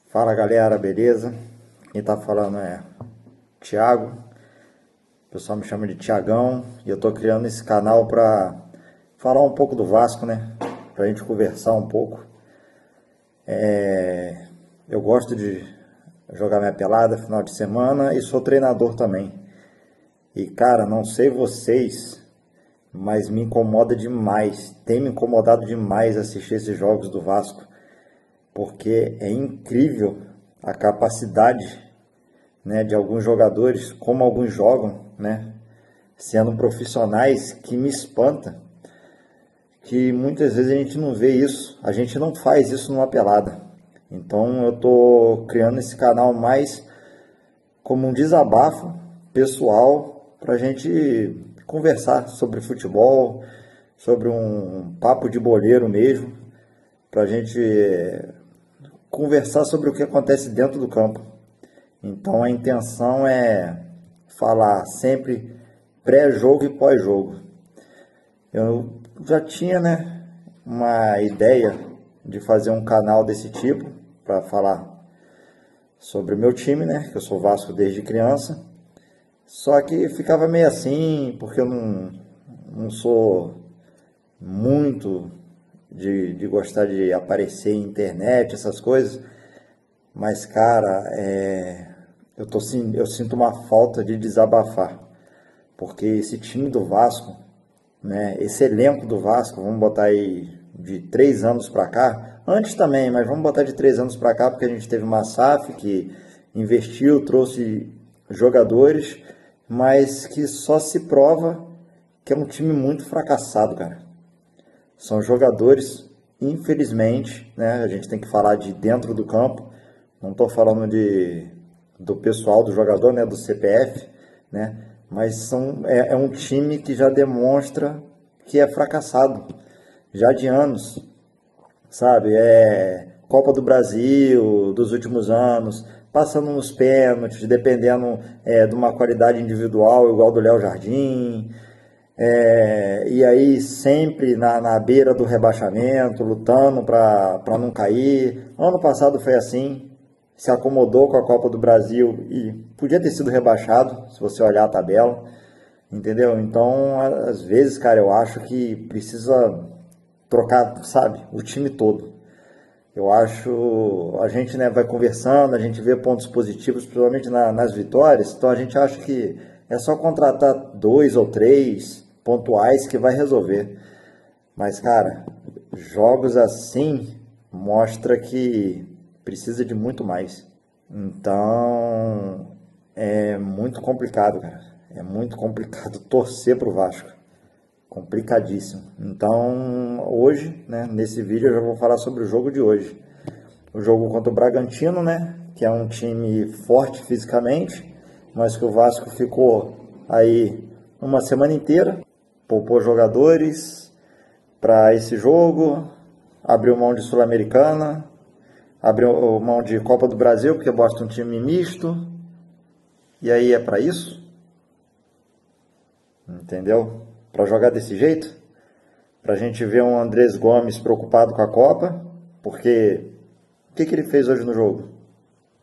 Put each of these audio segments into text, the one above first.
Fala galera, beleza? Quem tá falando é Thiago, o pessoal me chama de Thiagão e eu tô criando esse canal pra falar um pouco do Vasco, né? Pra gente conversar um pouco. Eu gosto de jogar minha pelada final de semana e sou treinador também. E cara, não sei vocês, mas me incomoda demais, tem me incomodado demais assistir esses jogos do Vasco, porque é incrível a capacidade, né, de alguns jogadores, como alguns jogam, né, sendo profissionais, que me espanta, que muitas vezes a gente não vê isso, a gente não faz isso numa pelada. Então eu tô criando esse canal mais como um desabafo pessoal para a gente conversar sobre futebol, sobre um papo de boleiro mesmo, para a gente conversar sobre o que acontece dentro do campo. Então a intenção é falar sempre pré-jogo e pós-jogo. Eu já tinha, né, uma ideia de fazer um canal desse tipo para falar sobre o meu time, né, que eu sou Vasco desde criança. Só que ficava meio assim, porque eu não sou muito de gostar de aparecer em internet, essas coisas. Mas, cara, eu sinto uma falta de desabafar. Porque esse time do Vasco, né, esse elenco do Vasco, vamos botar aí de 3 anos para cá, antes também, mas vamos botar de 3 anos para cá, porque a gente teve uma SAF que investiu, trouxe jogadores, mas que só se prova que é um time muito fracassado, cara. São jogadores, infelizmente, né, a gente tem que falar de dentro do campo, não estou falando do pessoal do jogador, né, do CPF, né, mas é um time que já demonstra que é fracassado, já de anos, sabe? É Copa do Brasil dos últimos anos, passando nos pênaltis, dependendo de uma qualidade individual igual do Léo Jardim, e aí sempre na beira do rebaixamento, lutando para não cair. Ano passado foi assim, se acomodou com a Copa do Brasil e podia ter sido rebaixado, se você olhar a tabela, entendeu? Então, às vezes, cara, eu acho que precisa trocar, sabe, o time todo. Eu acho, a gente, né, vai conversando, a gente vê pontos positivos, principalmente nas vitórias, então a gente acha que é só contratar 2 ou 3 pontuais que vai resolver. Mas, cara, jogos assim mostra que precisa de muito mais. Então, é muito complicado, cara. É muito complicado torcer pro Vasco. Complicadíssimo. Então, hoje, né, nesse vídeo eu já vou falar sobre o jogo de hoje. O jogo contra o Bragantino, né, que é um time forte fisicamente, mas que o Vasco ficou aí uma semana inteira, poupou jogadores para esse jogo, abriu mão de Sul-Americana, abriu mão de Copa do Brasil, porque gosta de um time misto, e aí é para isso? Entendeu? Para jogar desse jeito? Para a gente ver um Andrés Gomes preocupado com a Copa, porque o que ele fez hoje no jogo?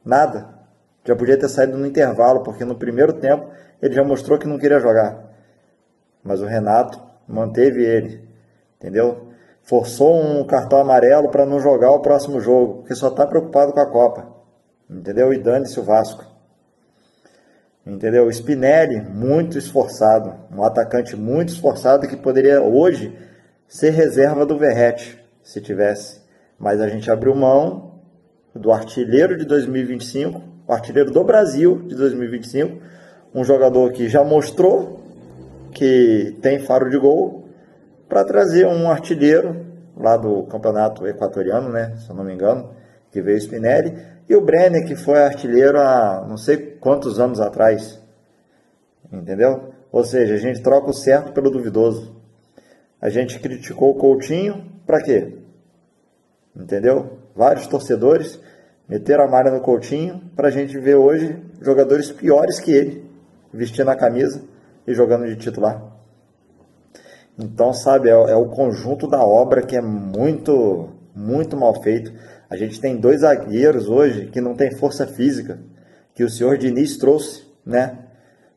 Nada. Já podia ter saído no intervalo, porque no primeiro tempo ele já mostrou que não queria jogar. Mas o Renato manteve ele, entendeu? Forçou um cartão amarelo para não jogar o próximo jogo, porque só está preocupado com a Copa, entendeu? E dane-se o Vasco. Entendeu? O Spinelli, muito esforçado, um atacante muito esforçado que poderia hoje ser reserva do Verratti, se tivesse. Mas a gente abriu mão do artilheiro de 2025, o artilheiro do Brasil de 2025, um jogador que já mostrou que tem faro de gol, para trazer um artilheiro lá do campeonato equatoriano, né, se eu não me engano, que veio o Spinelli, e o Brenner, que foi artilheiro há não sei quantos anos atrás, entendeu? Ou seja, a gente troca o certo pelo duvidoso. A gente criticou o Coutinho, para quê? Entendeu? Vários torcedores meteram a malha no Coutinho, para a gente ver hoje jogadores piores que ele, vestindo a camisa e jogando de titular. Então, sabe, é o conjunto da obra que é muito, muito mal feito. A gente tem dois zagueiros hoje que não tem força física, que o senhor Diniz trouxe, né?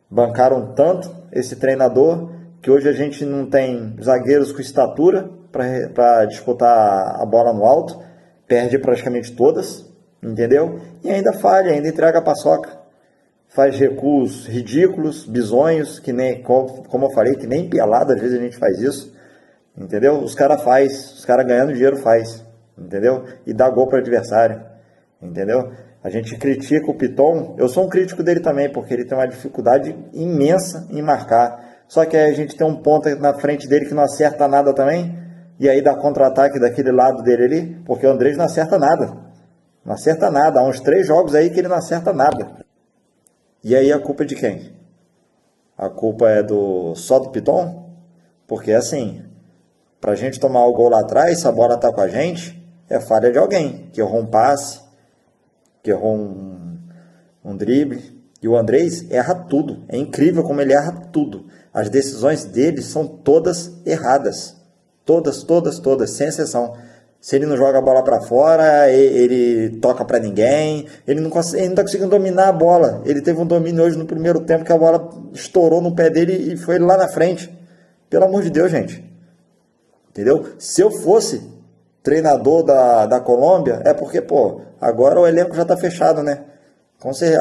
Bancaram tanto esse treinador que hoje a gente não tem zagueiros com estatura para disputar a bola no alto, perde praticamente todas, entendeu? E ainda falha, ainda entrega a paçoca. Faz recuos ridículos, bizonhos, que nem, como eu falei, que nem pelada às vezes a gente faz isso, entendeu? Os caras ganhando dinheiro faz, entendeu? E dá gol para o adversário, entendeu? A gente critica o Piton, eu sou um crítico dele também, porque ele tem uma dificuldade imensa em marcar. Só que aí a gente tem um ponta na frente dele que não acerta nada também, e aí dá contra-ataque daquele lado dele ali, porque o Andrés não acerta nada. Não acerta nada, há uns 3 jogos aí que ele não acerta nada. E aí a culpa é de quem? A culpa é só do Piton? Porque assim, pra gente tomar o gol lá atrás, se a bola tá com a gente, é falha de alguém, que errou um passe, que errou um drible. E o Andrés erra tudo. É incrível como ele erra tudo. As decisões dele são todas erradas. Todas, todas, todas, sem exceção. Se ele não joga a bola para fora, ele toca para ninguém, ele não está conseguindo dominar a bola. Ele teve um domínio hoje no primeiro tempo que a bola estourou no pé dele e foi lá na frente. Pelo amor de Deus, gente. Entendeu? Se eu fosse treinador da Colômbia, é porque, pô, agora o elenco já está fechado, né?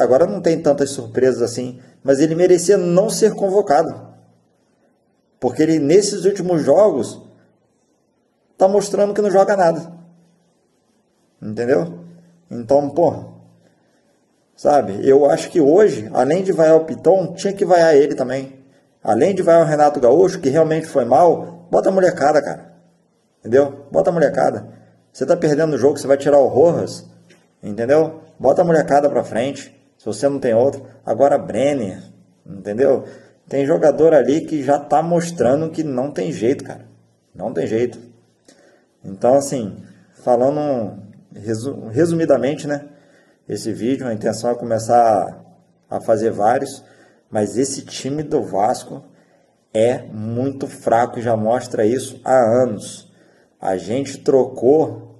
Agora não tem tantas surpresas assim, mas ele merecia não ser convocado. Porque ele, nesses últimos jogos, tá mostrando que não joga nada. Entendeu? Então, pô, sabe, eu acho que hoje, além de vaiar o Piton, tinha que vaiar ele também. Além de vaiar o Renato Gaúcho, que realmente foi mal, bota a molecada, cara. Entendeu? Bota a molecada. Você tá perdendo o jogo, você vai tirar o Rojas, entendeu? Bota a molecada pra frente, se você não tem outro. Agora Brenner, entendeu? Tem jogador ali que já tá mostrando que não tem jeito, cara. Não tem jeito. Então, assim, falando resumidamente, né? Esse vídeo, a intenção é começar a fazer vários, mas esse time do Vasco é muito fraco e já mostra isso há anos. A gente trocou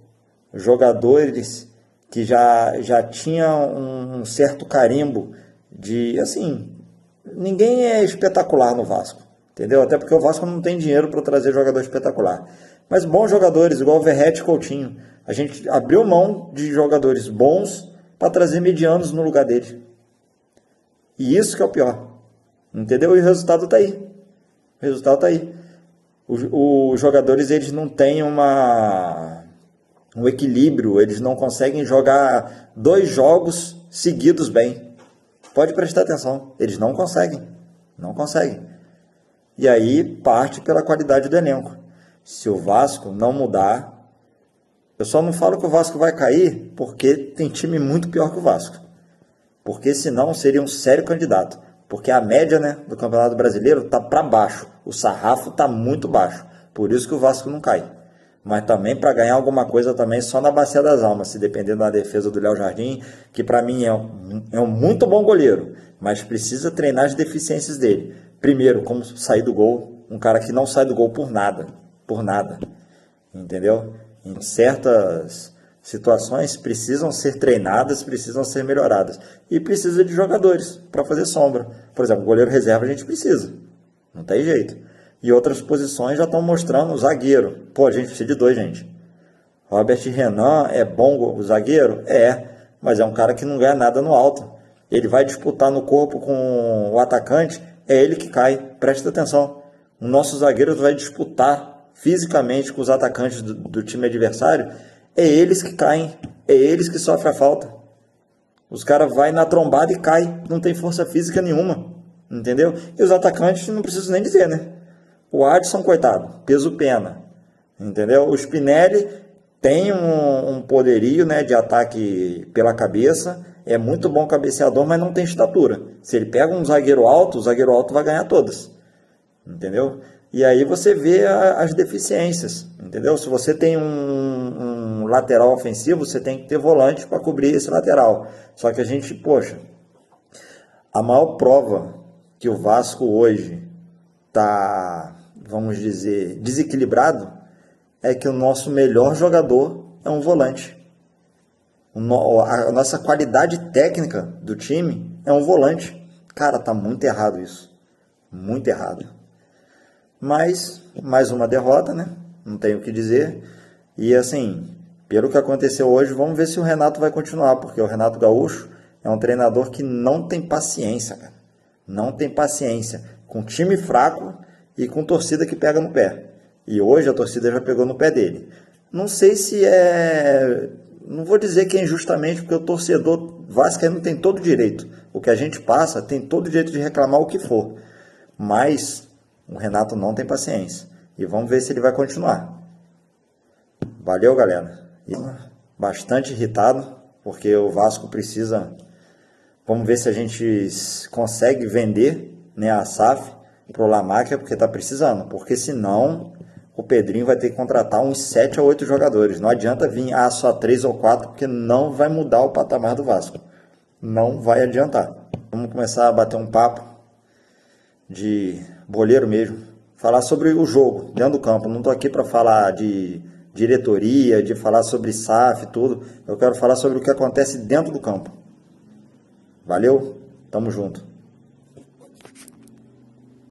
jogadores que já tinham um certo carimbo de, assim, ninguém é espetacular no Vasco, entendeu? Até porque o Vasco não tem dinheiro para trazer jogador espetacular. Mas bons jogadores, igual o Verratti e Coutinho. A gente abriu mão de jogadores bons para trazer medianos no lugar dele. E isso que é o pior. Entendeu? E o resultado está aí. O resultado está aí. Os jogadores, eles não têm um equilíbrio. Eles não conseguem jogar 2 jogos seguidos bem. Pode prestar atenção. Eles não conseguem. Não conseguem. E aí parte pela qualidade do elenco. Se o Vasco não mudar, eu só não falo que o Vasco vai cair porque tem time muito pior que o Vasco. Porque senão seria um sério candidato. Porque a média, né, do Campeonato Brasileiro está para baixo. O sarrafo está muito baixo. Por isso que o Vasco não cai. Mas também para ganhar alguma coisa também só na Bacia das Almas, se dependendo da defesa do Léo Jardim, que para mim é um muito bom goleiro, mas precisa treinar as deficiências dele. Primeiro, como sair do gol, um cara que não sai do gol por nada, entendeu? Em certas situações precisam ser treinadas, precisam ser melhoradas e precisa de jogadores para fazer sombra. Por exemplo, goleiro reserva a gente precisa, não tem jeito. E outras posições já estão mostrando o zagueiro. Pô, a gente precisa de 2, gente. Robert Renan é bom o zagueiro? É, mas é um cara que não ganha nada no alto. Ele vai disputar no corpo com o atacante, é ele que cai. Presta atenção. O nosso zagueiro vai disputar fisicamente com os atacantes do time adversário, é eles que caem, é eles que sofrem a falta. Os caras vão na trombada e caem, não tem força física nenhuma, entendeu? E os atacantes não preciso nem dizer, né? O Adson, coitado, peso pena, entendeu? O Spinelli tem um poderio, né, de ataque pela cabeça, é muito bom cabeceador, mas não tem estatura. Se ele pega um zagueiro alto, o zagueiro alto vai ganhar todas, entendeu? E aí você vê as deficiências, entendeu? Se você tem um lateral ofensivo, você tem que ter volante para cobrir esse lateral. Só que a gente, poxa, a maior prova que o Vasco hoje está, vamos dizer, desequilibrado é que o nosso melhor jogador é um volante. A nossa qualidade técnica do time é um volante. Cara, tá muito errado isso. Muito errado. Mas, mais uma derrota, né? Não tenho o que dizer. E assim, pelo que aconteceu hoje, vamos ver se o Renato vai continuar, porque o Renato Gaúcho é um treinador que não tem paciência, cara. Não tem paciência. Com time fraco e com torcida que pega no pé. E hoje a torcida já pegou no pé dele. Não sei se é... Não vou dizer que é injustamente, porque o torcedor vascaíno tem todo o direito. O que a gente passa tem todo o direito de reclamar o que for. Mas o Renato não tem paciência. E vamos ver se ele vai continuar. Valeu, galera. Bastante irritado, porque o Vasco precisa... Vamos ver se a gente consegue vender, né, a SAF para o La Máquia, porque está precisando. Porque senão o Pedrinho vai ter que contratar uns 7 a 8 jogadores. Não adianta vir só 3 ou 4, porque não vai mudar o patamar do Vasco. Não vai adiantar. Vamos começar a bater um papo de boleiro mesmo. Falar sobre o jogo dentro do campo. Não estou aqui para falar de diretoria, de falar sobre SAF e tudo. Eu quero falar sobre o que acontece dentro do campo. Valeu? Tamo junto.